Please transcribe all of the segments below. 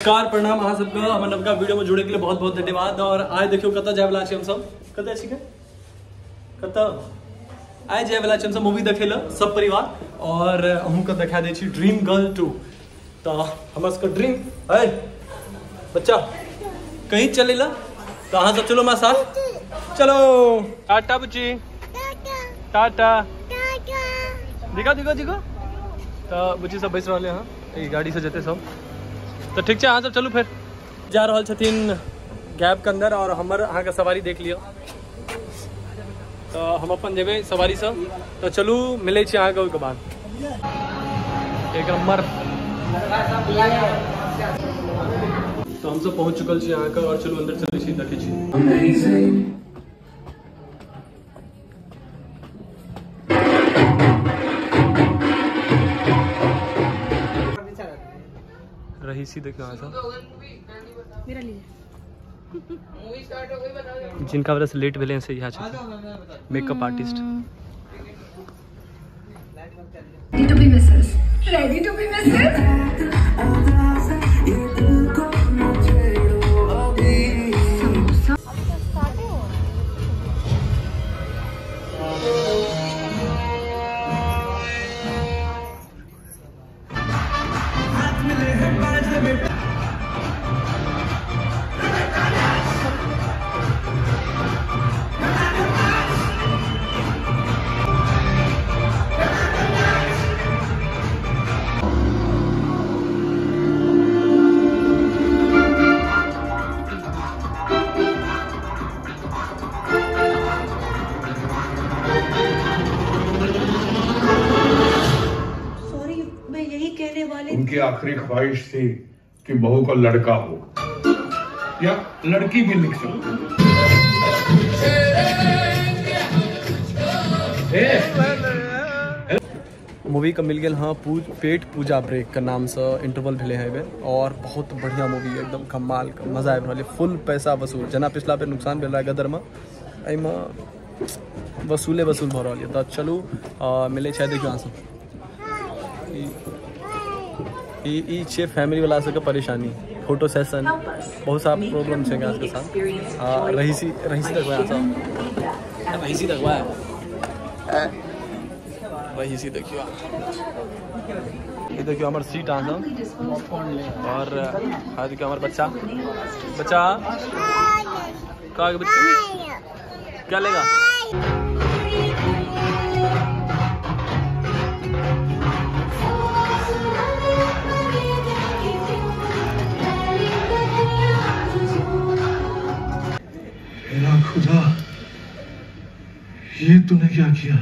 नमस्कार प्रणाम अहाँ सबके हमर नवका वीडियो में जुड़े के लिए बहुत बहुत धन्यवाद। और आइ देखियो कत जाय वाला छी हम सब, कत छी कत आइ जाय वाला छी हम सब मूवी देखे ला सब परिवार। और हमके दिखा दे छी ड्रीम गर्ल 2। तो हमर सबके ड्रीम है बच्चा कहीं चले ला, तो अहाँ सब चलो हमारे साथ चलो। टाटा बुच्ची, टाटा दिखा दिखा दिखा। तो बुच्ची सब बैस रहे हैं गाड़ी से जते सब, तो ठीक है अहाँ सब चलू फिर जा रहा छथिन गैप के अंदर। और हमर अहाँ के सवारी देख लियो, तो हम अपन जेबे सवारी से। तो चलू मिले छी अहाँ के बाद एक नंबर। तो हम सब पहुंच चुकल छी अहाँ के, और चलू अंदर चले छी देखे छी। रहीसी देखो यहाँ से मेरा लिए जिनका वजह से लेट भेले से यहाँ छथिन makeup artist. Ready to be misses. Ready to be misses. उनकी आखिरी ख्वाहिश थी कि बहू का लड़का हो या लड़की भी लिख सकते। मूवी का मिल गया हाँ पेट पूजा ब्रेक का नाम से इंटरवल भेले है। और बहुत बढ़िया मूवी है, एकदम कमाल का मजा आबि रहा है। फुल पैसा वसूल, जना पिछला पे नुकसान भेल रहा गदर में, एहिमे वसूल भऽ रहल है। तो चलू मिले छै देखियो अहाँ सब। ई छे फैमिली वाला सबके परेशानी, फोटो सेशन बहुत सारा प्रॉब्लम है गाँव के साथ। रहीसी देखबा सब, रहीसी देखबा रहीसी देखियो। ये देखियो हमार सीट अहाँ सब। और आज के हमार बच्चा का बच्चा क्या लेगा। खुदा ये तूने क्या किया।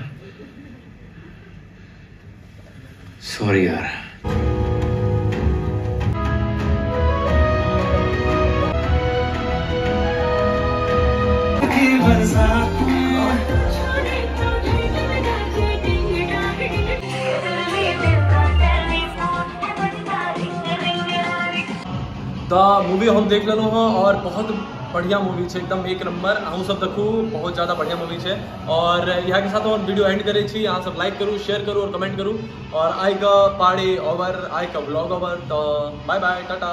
सॉरी यार। तो मूवी हम देख लेलो हाँ, और बहुत बढ़िया मूवी है, एकदम एक नंबर। हम सब देखू बहुत ज़्यादा बढ़िया मूवी है। और यहाँ के साथ हम वीडियो एंड करे छी। यहाँ सब लाइक करूँ, शेयर करूँ और कमेंट करूँ। और आई का पार्टी ओवर, आई का ब्लॉग ओवर। तो बाय बाय, टाटा।